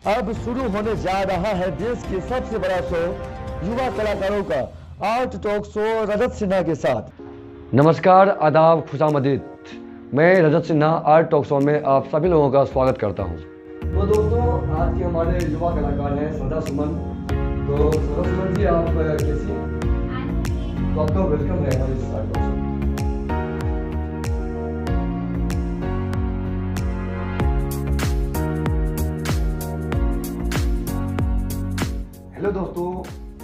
अब शुरू होने जा रहा है देश के सबसे बड़ा शो युवा कलाकारों का आर्ट टॉक शो रजत सिन्हा के साथ। नमस्कार, आदाब, खुशामदीद। मैं रजत सिन्हा आर्ट टॉक शो में आप सभी लोगों का स्वागत करता हूं। तो दोस्तों, आज के हमारे युवा कलाकार हैं श्रद्धा सुमन। तो श्रद्धा सुमन जी, आप कैसी हैं? तो आपका वेलकम है हमारे इस आर्ट टॉक शो। हेलो दोस्तों,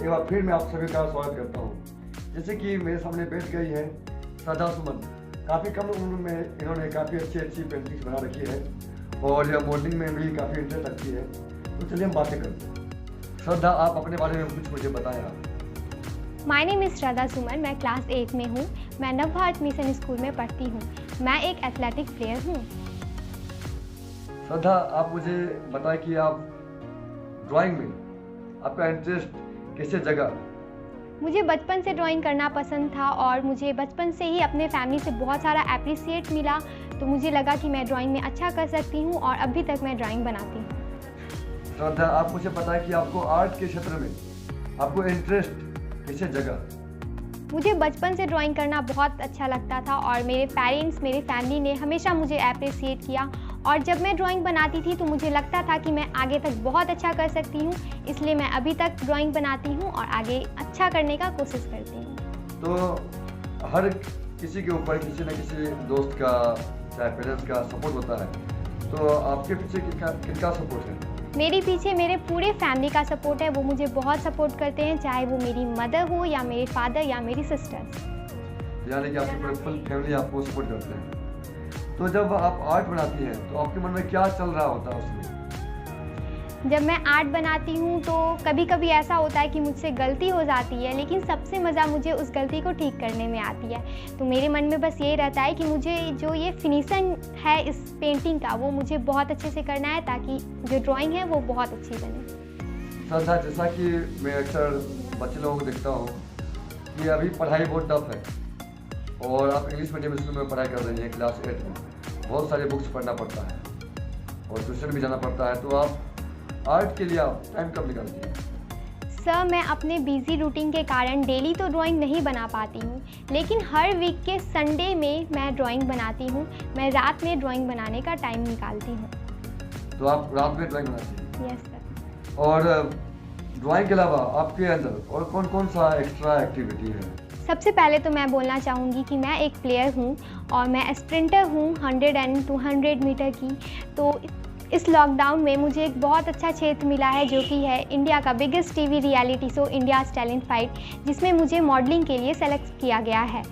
एक बार फिर मैं आप सभी का स्वागत करता हूँ। जैसे कि मेरे सामने बैठ गई है श्रद्धा सुमन। काफ़ी कम उम्र में इन्होंने काफ़ी अच्छी पेंटिंग्स बना रखी है और यह मॉडलिंग में भी काफ़ी इंटरेस्ट रखती है। तो चलिए हम बातें करते हैं। श्रद्धा, आप अपने बारे में कुछ मुझे बताएं आप। माय नेम इज़ श्रद्धा सुमन। मैं क्लास 8 में हूँ। मैं नवभारत मिशन स्कूल में पढ़ती हूँ। मैं एक एथलेटिक प्लेयर हूँ। श्रद्धा, आप मुझे बताएं कि आप ड्राइंग में आपका इंटरेस्ट कैसे जगा? मुझे बचपन से ड्राइंग करना पसंद था और मुझे बचपन से ही अपने फैमिली से बहुत सारा अप्रिसिएट मिला। तो मुझे लगा कि मैं ड्राइंग में अच्छा कर सकती हूँ और अभी तक मैं ड्राइंग बनाती हूँ। श्रद्धा, आप मुझे बताएं कि आपको आर्ट के क्षेत्र में आपको इंटरेस्ट कैसे जगा? मुझे बचपन से ड्राइंग करना बहुत अच्छा लगता था और मेरे पेरेंट्स, मेरी फैमिली ने हमेशा मुझे अप्रिसिएट किया। और जब मैं ड्राइंग बनाती थी तो मुझे लगता था कि मैं आगे तक बहुत अच्छा कर सकती हूँ, इसलिए मैं अभी तक ड्राइंग बनाती हूँ और आगे अच्छा करने का कोशिश करती हूँ। तो हर किसी के ऊपर किसी न किसी दोस्त का, चाहे पेरेंट्स का सपोर्ट होता है। तो आपके पीछे किनका सपोर्ट है? मेरे पीछे मेरे पूरे फैमिली का सपोर्ट है। वो मुझे बहुत सपोर्ट करते हैं, चाहे वो मेरी मदर हो या मेरे फादर या मेरी सिस्टर्स। यानी कि आपकी पूरी फुल फैमिली आपको सपोर्ट करते हैं। तो जब आप आर्ट बनाती हैं तो आपके मन में क्या चल रहा होता है उसमें? जब मैं आर्ट बनाती हूँ तो कभी कभी ऐसा होता है कि मुझसे गलती हो जाती है, लेकिन सबसे मज़ा मुझे उस गलती को ठीक करने में आती है। तो मेरे मन में बस ये रहता है कि मुझे जो ये फिनिशिंग है इस पेंटिंग का, वो मुझे बहुत अच्छे से करना है ताकि जो ड्राइंग है वो बहुत अच्छी बने। श्रद्धा, जैसा कि मैं अक्सर बच्चे लोगों को देखता हूँ कि अभी पढ़ाई बहुत टफ है और आप इंग्लिश मीडियम स्कूल में पढ़ाई कर रही हैं क्लास 8 में। बहुत सारे बुक्स पढ़ना पड़ता है और ट्यूशन भी जाना पड़ता है। तो आप आर्ट के लिए आप टाइम कब निकालती हैं? सर, मैं अपने बिजी रूटीन के कारण डेली तो ड्राइंग नहीं बना पाती हूँ, लेकिन हर वीक के संडे में मैं ड्राइंग बनाती हूँ। मैं रात में ड्राइंग बनाने का टाइम निकालती हूँ। तो आप रात में ड्राइंग बनाती हैं? Yes sir. और ड्राइंग के अलावा आपके अंदर और कौन कौन सा एक्स्ट्रा एक्टिविटी है? सबसे पहले तो मैं बोलना चाहूँगी कि मैं एक प्लेयर हूँ और मैं स्प्रिंटर हूँ 100 एंड 200 मीटर की। तो इस लॉकडाउन में मुझे एक बहुत अच्छा क्षेत्र मिला है, जो कि है इंडिया का biggest TV reality show India's talent fight, जिसमें मुझे मॉडलिंग के लिए सेलेक्ट किया गया है।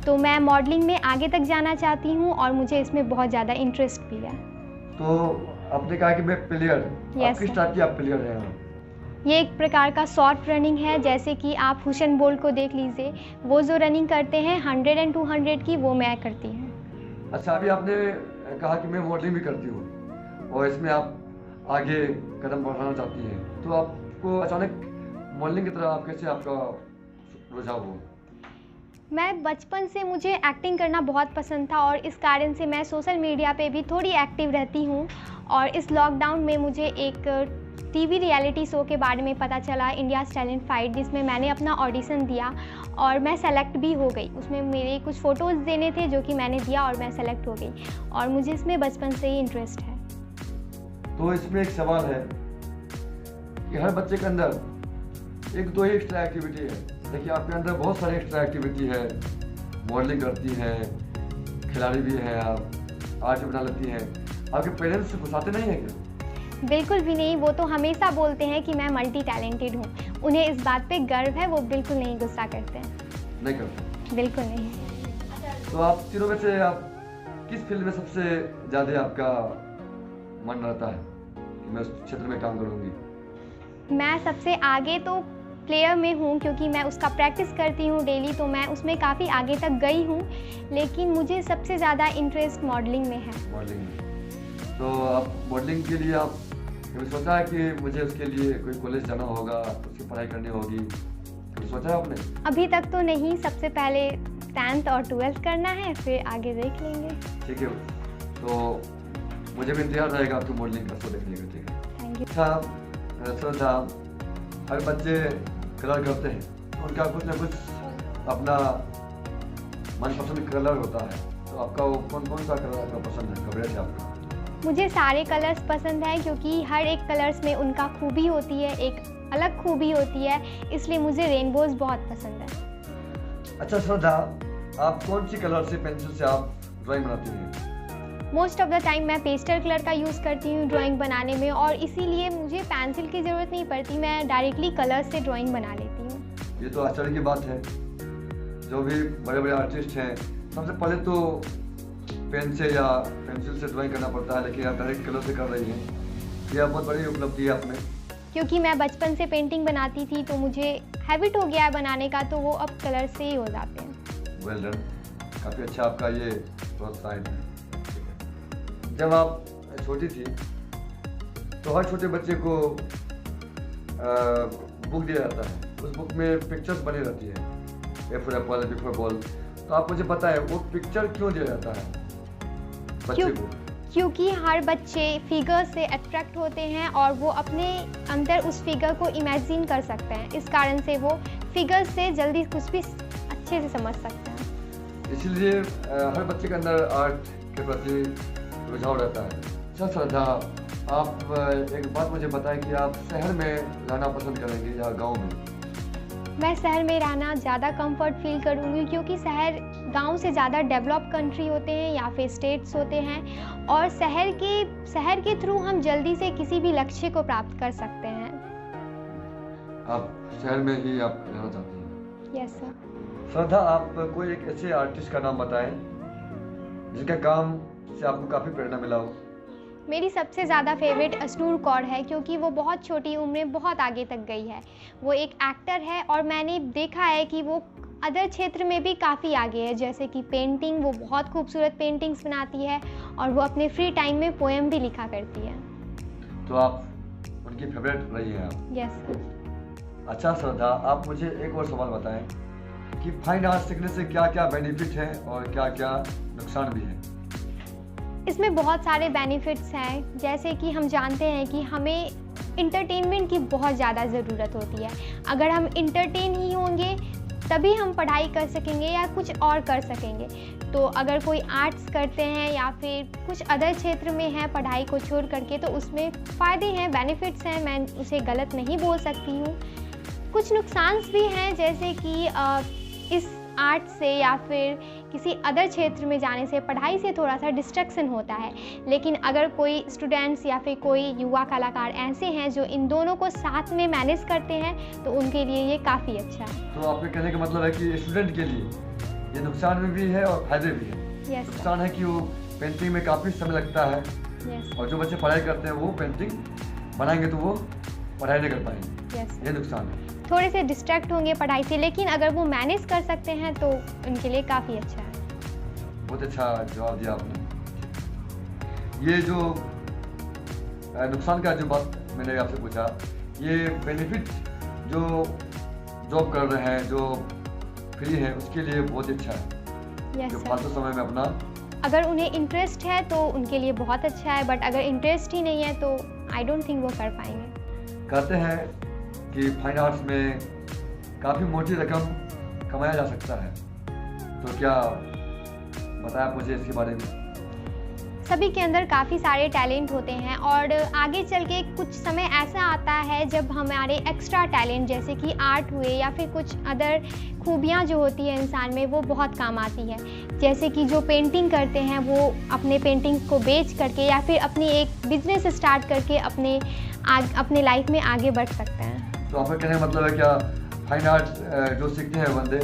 तो मैं मॉडलिंग में आगे तक जाना चाहती हूँ और मुझे इसमें बहुत ज़्यादा इंटरेस्ट भी है। तो आपने कहा कि मैं प्लेयर, Yes, आप किस sir. टाइप की आप प्लेयर हैं? ये एक प्रकार का शॉर्ट रनिंग है। जैसे कि आप हुसैन बोल्ट को देख लीजिए, वो जो रनिंग करते हैं 100 एंड 200 की, वो मैं करती हूँ। अच्छा, अभी आपने कहा कि मैं मॉडलिंग भी करती हूँ और इसमें आप आगे कदम बढ़ाना चाहती हैं। तो आपको अचानक मॉडलिंग की तरफ आप कैसे आपका रुझाव हुआ? मैं बचपन से मुझे एक्टिंग करना बहुत पसंद था और इस कारण से मैं सोशल मीडिया पे भी थोड़ी एक्टिव रहती हूँ। और इस लॉकडाउन में मुझे एक टीवी रियलिटी शो के बारे में पता चला, इंडियाज़ टैलेंट फाइट, जिसमें मैंने अपना ऑडिशन दिया और मैं सेलेक्ट भी हो गई। उसमें मेरे कुछ फ़ोटोज़ देने थे जो कि मैंने दिया और मैं सेलेक्ट हो गई और मुझे इसमें बचपन से ही इंटरेस्ट है। तो इसमें एक सवाल है कि हर बच्चे के अंदर एक दो ही एक्स्ट्रा एक्टिविटी है। देखिए, आपके अंदर बहुत सारी एक्स्ट्रा एक्टिविटी है। मॉडलिंग करती हैं, खिलाड़ी भी हैं, आप आर्ट बना लेती हैं। आपके पेरेंट्स गुस्साते नहीं हैं क्या? बिल्कुल भी नहीं। वो तो हमेशा बोलते हैं कि मैं मल्टी टैलेंटेड हूँ। उन्हें इस बात पे गर्व है। वो बिल्कुल नहीं गुस्सा करते हैं। नहीं करते? बिल्कुल नहीं। तो आप तीनों में से आप किस फील्ड में सबसे ज़्यादा आपका मन रहता है कि मैं उस क्षेत्र में काम करूँगी? मैं सबसे आगे तो प्लेयर में हूँ, क्योंकि मैं उसका प्रैक्टिस करती हूँ डेली, तो मैं उसमें काफ़ी आगे तक गई हूँ। लेकिन मुझे सबसे ज़्यादा इंटरेस्ट मॉडलिंग में है। मॉडलिंग में? तो आप मॉडलिंग के लिए आप कभी सोचा है कि मुझे उसके लिए कोई कॉलेज जाना होगा, उसकी पढ़ाई करनी होगी? कभी सोचा है आपने? अभी तक तो नहीं। सबसे पहले 10th और 12th करना है, फिर आगे देख लेंगे। ठीक है, तो मुझे भी इंतजार रहेगा आपकी मॉडलिंग का शो देखने का। ठीक है। Thank thank you. अच्छा श्रद्धा, हर बच्चे कलर करते हैं, उनका कुछ ना कुछ अपना मनपसंद कलर होता है, तो आपका वो कौन कौन सा कलर आपका पसंद है, फेवरेट है आपका? मुझे सारे कलर्स पसंद हैं क्योंकि हर एक कलर्स में उनका खूबी होती है, एक अलग खूबी होती है, इसलिए मुझे रेनबोज बहुत पसंद है। अच्छा श्रद्धा, आप कौन सी कलर से पेंसिल से आप ड्राइंग बनाती हैं? मोस्ट ऑफ द टाइम मैं पेस्टल कलर का यूज़ करती हूँ ड्राइंग बनाने में, और इसीलिए मुझे पेंसिल की ज़रूरत नहीं पड़ती, मैं डायरेक्टली कलर से ड्राइंग बना लेती हूँ। ये तो आश्चर्य की बात है, जो भी बड़े बड़े आर्टिस्ट हैं सबसे पहले तो पेन से या पेंसिल से ड्राइंग करना पड़ता है, लेकिन आप डायरेक्ट कलर से कर रही हैं, यह बहुत बड़ी उपलब्धि है आप में। क्योंकि मैं बचपन से पेंटिंग बनाती थी तो मुझे हैबिट हो गया है बनाने का, तो वो अब कलर से ही हो जाते हैं। वेल डन, काफ़ी अच्छा आपका ये प्रोत्साहन है। जब आप छोटी थी तो हर छोटे बच्चे को बुक दिया जाता है, उस बुक में पिक्चर्स बनी रहती है, A for apple, B for ball. तो आप मुझे बताएं वो पिक्चर क्यों दिया जाता है बच्चे को? क्योंकि हर बच्चे फिगर से अट्रैक्ट होते हैं और वो अपने अंदर उस फिगर को इमेजिन कर सकते हैं, इस कारण से वो फिगर से जल्दी कुछ भी अच्छे से समझ सकते हैं। इसलिए हर बच्चे के अंदर आर्ट के प्रति रुझाव रहता है। अच्छा श्रद्धा, आप एक बात मुझे बताएं कि आप शहर में रहना पसंद करेंगे या गांव में? मैं शहर में रहना ज़्यादा कंफर्ट फील करूँगी, क्योंकि शहर गांव से ज़्यादा डेवलप कंट्री होते हैं या फिर स्टेट्स होते हैं, और शहर के थ्रू हम जल्दी से किसी भी लक्ष्य को प्राप्त कर सकते हैं। आप शहर में ही आप रहना चाहती हैं? Yes sir. श्रद्धा, आप कोई एक ऐसे आर्टिस्ट का नाम बताएं जिनका काम से आपको काफ़ी प्रेरणा मिला हो। मेरी सबसे ज़्यादा फेवरेट अशनूर कौर है, क्योंकि वो बहुत छोटी उम्र में बहुत आगे तक गई है। वो एक एक्टर है और मैंने देखा है कि वो अदर क्षेत्र में भी काफ़ी आगे है, जैसे कि पेंटिंग, वो बहुत खूबसूरत पेंटिंग्स बनाती है और वो अपने फ्री टाइम में पोएम भी लिखा करती है। तो आप उनकी फेवरेट रही हैं आप? Yes sir. अच्छा श्रद्धा, आप मुझे एक और सवाल बताएं कि फाइन आर्ट सीखने से क्या क्या बेनिफिट हैं और क्या क्या नुकसान भी हैं? इसमें बहुत सारे बेनिफिट्स हैं, जैसे कि हम जानते हैं कि हमें इंटरटेनमेंट की बहुत ज़्यादा ज़रूरत होती है। अगर हम इंटरटेन ही होंगे तभी हम पढ़ाई कर सकेंगे या कुछ और कर सकेंगे। तो अगर कोई आर्ट्स करते हैं या फिर कुछ अदर क्षेत्र में है पढ़ाई को छोड़ करके, तो उसमें फ़ायदे हैं, बेनिफिट्स हैं, मैं उसे गलत नहीं बोल सकती हूँ। कुछ नुकसान भी हैं, जैसे कि इस आर्ट से या फिर किसी अदर क्षेत्र में जाने से पढ़ाई से थोड़ा सा डिस्ट्रैक्शन होता है, लेकिन अगर कोई स्टूडेंट्स या फिर कोई युवा कलाकार ऐसे हैं जो इन दोनों को साथ में मैनेज करते हैं, तो उनके लिए ये काफ़ी अच्छा है। तो आपके कहने का मतलब है कि स्टूडेंट के लिए ये नुकसान भी है और फायदे भी है। नुकसान है कि वो पेंटिंग में काफ़ी समय लगता है, और जो बच्चे पढ़ाई करते हैं वो पेंटिंग बनाएंगे तो वो पढ़ाई नहीं कर पाएंगे, ये नुकसान है। थोड़े से डिस्ट्रैक्ट होंगे पढ़ाई से, लेकिन अगर वो मैनेज कर सकते हैं तो उनके लिए काफ़ी अच्छा है। बहुत अच्छा जवाब दिया आपने। ये जो नुकसान का जो बात मैंने आपसे पूछा, ये बेनिफिट जो जॉब कर रहे हैं, जो फ्री है, उसके लिए बहुत अच्छा है। जो फालतू समय में अपना, अगर उन्हें इंटरेस्ट है तो उनके लिए बहुत अच्छा है, बट अगर इंटरेस्ट ही नहीं है तो आई डोंट थिंक वो कर पाएंगे। कहते हैं कि फाइन आर्ट्स में काफ़ी मोटी रकम कमाया जा सकता है, तो क्या बताया आप मुझे इसके बारे में? सभी के अंदर काफ़ी सारे टैलेंट होते हैं, और आगे चल के कुछ समय ऐसा आता है जब हमारे एक्स्ट्रा टैलेंट जैसे कि आर्ट हुए या फिर कुछ अदर खूबियाँ जो होती है इंसान में, वो बहुत काम आती है। जैसे कि जो पेंटिंग करते हैं वो अपने पेंटिंग्स को बेच करके या फिर अपनी एक बिजनेस स्टार्ट करके अपने लाइफ में आगे बढ़ सकते हैं। तो आपका कहने का मतलब है क्या फाइन आर्ट जो सीखते हैं बंदे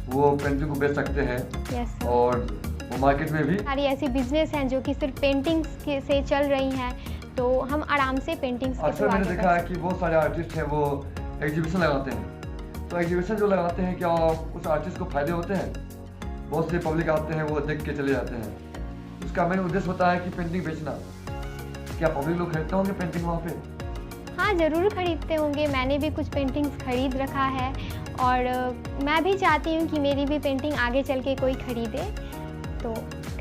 वो पेंटिंग को बेच सकते हैं? यस। और वो मार्केट में भी सारी ऐसी बिजनेस हैं जो कि सिर्फ पेंटिंग्स से चल रही हैं, तो हम आराम से पेंटिंग्स के अक्सर मैंने देखा है कि बहुत सारे आर्टिस्ट हैं वो एग्जीबिशन लगाते हैं। तो एग्जीबिशन जो लगाते हैं, क्या उस आर्टिस्ट को फायदे होते हैं? बहुत से पब्लिक आते हैं, वो देख के चले जाते हैं। उसका मेन उद्देश्य होता है कि पेंटिंग बेचना। क्या पब्लिक लोग खरीदते होंगे पेंटिंग वहाँ पे? हाँ, ज़रूर खरीदते होंगे। मैंने भी कुछ पेंटिंग्स खरीद रखा है, और मैं भी चाहती हूँ कि मेरी भी पेंटिंग आगे चल के कोई खरीदे, तो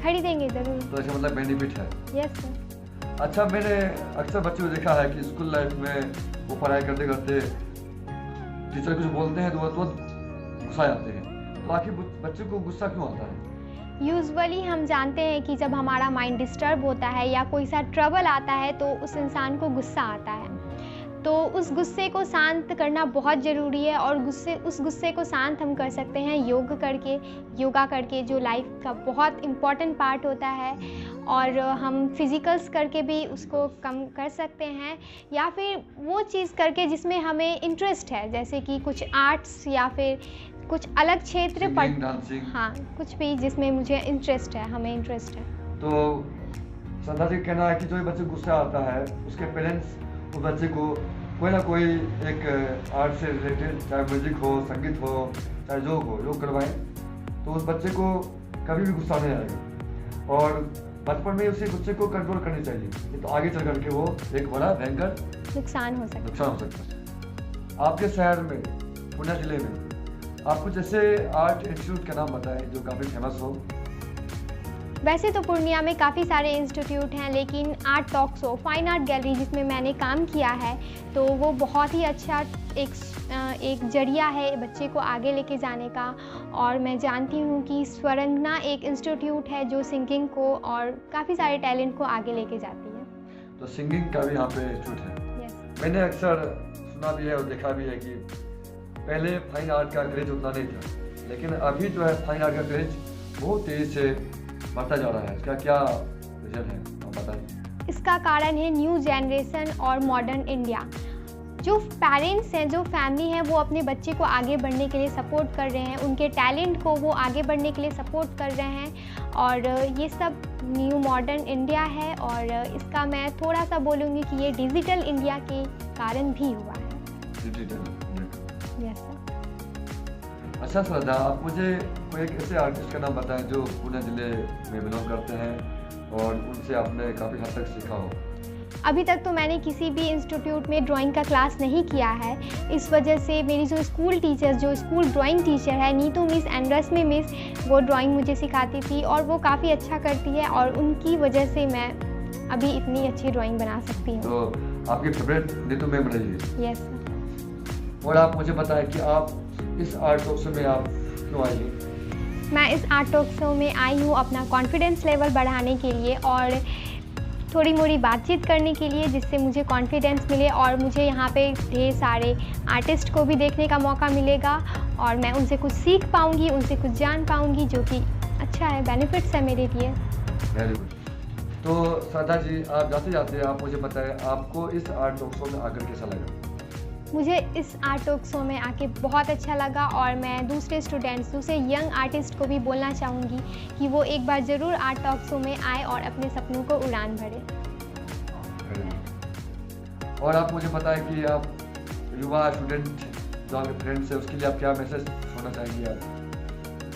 खरीदेंगे ज़रूर। तो ऐसा मतलब बेनिफिट है। Yes sir. अच्छा, मैंने अक्सर बच्चों को देखा है कि स्कूल लाइफ में वो पढ़ाई करते करते टीचर कुछ बोलते हैं तो वो गुस्सा जाते हैं, तो आखिर बच्चों को गुस्सा क्यों आता है? यूजुअली हम जानते हैं कि जब हमारा माइंड डिस्टर्ब होता है या कोई सा ट्रबल आता है तो उस इंसान को गुस्सा आता है। तो उस गुस्से को शांत करना बहुत ज़रूरी है और उस गुस्से को शांत हम कर सकते हैं योगा करके जो लाइफ का बहुत इम्पॉर्टेंट पार्ट होता है, और हम फिज़िकल्स करके भी उसको कम कर सकते हैं, या फिर वो चीज़ करके जिसमें हमें इंटरेस्ट है, जैसे कि कुछ आर्ट्स या फिर कुछ अलग क्षेत्र पर, हाँ, कुछ भी जिसमें मुझे इंटरेस्ट है, हमें इंटरेस्ट है। तो श्रद्धा जी कहना है कि जो बच्चे गुस्सा आता है उसके पेरेंट्स उस बच्चे को कोई ना कोई एक आर्ट से रिलेटेड, चाहे म्यूजिक हो, संगीत हो, चाहे योग करवाएं, तो उस बच्चे को कभी भी गुस्सा नहीं आएगा और बचपन में उसी गुस्से को कंट्रोल करनी चाहिए, तो आगे चल करके वो एक बड़ा भयंकर नुकसान हो सकता है। आपके शहर में, पुणे जिले में, आप कुछ ऐसे आर्ट इंस्टीट्यूट का नाम बताएं जो काफ़ी फेमस हो। वैसे तो पूर्णिया में काफ़ी सारे इंस्टीट्यूट हैं, लेकिन art talk show, fine art gallery जिसमें मैंने काम किया है, तो वो बहुत ही अच्छा एक जरिया है बच्चे को आगे लेके जाने का। और मैं जानती हूँ कि स्वरंगना एक इंस्टीट्यूट है जो सिंगिंग को और काफ़ी सारे टैलेंट को आगे लेके जाती है। तो सिंगिंग का भी यहाँ पे इंस्टीट्यूट है। yes. मैंने अक्सर सुना भी है और देखा भी है कि पहले फाइन आर्ट का क्रेज उतना नहीं था, लेकिन अभी जो है फाइन आर्ट का क्रेज बहुत तेज़ी से बढ़ता जा रहा है। इसका क्या रीज़न है, आप बताइए। इसका कारण है न्यू जनरेशन और मॉडर्न इंडिया। जो पेरेंट्स हैं, जो फैमिली हैं, वो अपने बच्चे को आगे बढ़ने के लिए सपोर्ट कर रहे हैं, उनके टैलेंट को वो आगे बढ़ने के लिए सपोर्ट कर रहे हैं, और ये सब न्यू मॉडर्न इंडिया है। और इसका मैं थोड़ा सा बोलूँगी कि ये डिजिटल इंडिया के कारण भी हुआ है। Digital, yes sir. अच्छा श्रद्धा, आप मुझे कोई एक ऐसे आर्टिस्ट का नाम बताएं जो पुणे ज़िले में बिलोंग करते हैं और उनसे आपने काफ़ी हद तक सीखा हो। अभी तक तो मैंने किसी भी इंस्टीट्यूट में ड्राइंग का क्लास नहीं किया है, इस वजह से मेरी जो स्कूल ड्राइंग टीचर है Neetu miss and Rashmi miss, वो ड्राइंग मुझे सिखाती थी और वो काफ़ी अच्छा करती है, और उनकी वजह से मैं अभी इतनी अच्छी ड्राइंग बना सकती हूँ। तो आपकी फेवरेट नीतू मैम रही है? Yes sir. और आप मुझे बताएं कि आप इस आर्ट टॉक शो में आप क्यों आई हैं? मैं इस आर्ट टॉक शो में आई हूँ अपना कॉन्फिडेंस लेवल बढ़ाने के लिए और थोड़ी मोड़ी बातचीत करने के लिए, जिससे मुझे कॉन्फिडेंस मिले और मुझे यहाँ पे ढेर सारे आर्टिस्ट को भी देखने का मौका मिलेगा और मैं उनसे कुछ सीख पाऊँगी, उनसे कुछ जान पाऊँगी, जो कि अच्छा है, बेनिफिट्स है मेरे लिए। Very good. तो श्रद्धा जी, आप जाते जाते आप मुझे बताएं आपको इस आर्ट टॉक शो में आकर कैसा लगा? मुझे इस आर्ट टॉक शो में आके बहुत अच्छा लगा और मैं दूसरे यंग आर्टिस्ट को भी बोलना चाहूँगी कि वो एक बार ज़रूर आर्ट टॉक शो में आए और अपने सपनों को उड़ान भरे। और आप मुझे बताएं कि आप युवा स्टूडेंट जो आपके फ्रेंड्स है उसके लिए आप क्या मैसेज छोड़ना चाहेंगे? आप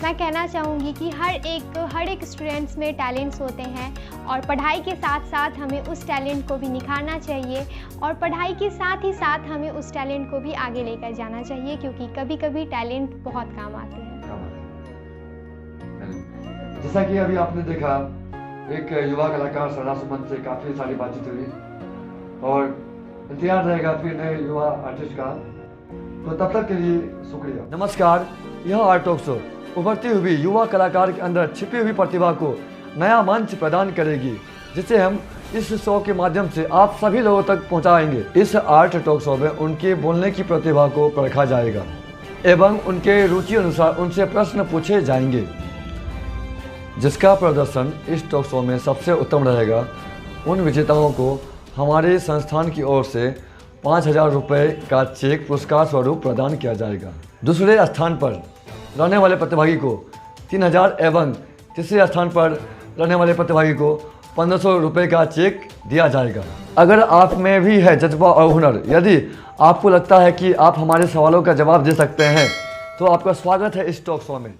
मैं कहना चाहूँगी कि हर एक स्टूडेंट्स में टैलेंट्स होते हैं और पढ़ाई के साथ साथ हमें उस टैलेंट को भी निखारना चाहिए और पढ़ाई के साथ ही साथ हमें उस टैलेंट को भी आगे लेकर जाना चाहिए, क्योंकि कभी कभी टैलेंट बहुत काम आते हैं। जैसा कि अभी आपने देखा, एक युवा कलाकार सरना सुमन से काफ़ी सारी बातचीत हुई और इंतजार रहेगा फिर नए युवा आर्टिस्ट का। तो तब तक के लिए शुक्रिया। नमस्कार, यह आर्ट टॉक शो उभरती हुई युवा कलाकार के अंदर छिपी हुई प्रतिभा को नया मंच प्रदान करेगी, जिसे हम इस शो के माध्यम से आप सभी लोगों तक पहुंचाएंगे। इस आर्ट टॉक शो में उनके बोलने की प्रतिभा को परखा जाएगा एवं उनके रुचि अनुसार उनसे प्रश्न पूछे जाएंगे, जिसका प्रदर्शन इस टॉक शो में सबसे उत्तम रहेगा। उन विजेताओं को हमारे संस्थान की ओर से 5,000 रुपये का चेक पुरस्कार स्वरूप प्रदान किया जाएगा। दूसरे स्थान पर रहने वाले प्रतिभागी को 3,000 एवं तीसरे स्थान पर रहने वाले प्रतिभागी को 1,500 रुपये का चेक दिया जाएगा। अगर आप में भी है जज्बा और हुनर, यदि आपको लगता है कि आप हमारे सवालों का जवाब दे सकते हैं, तो आपका स्वागत है इस टॉक शो में।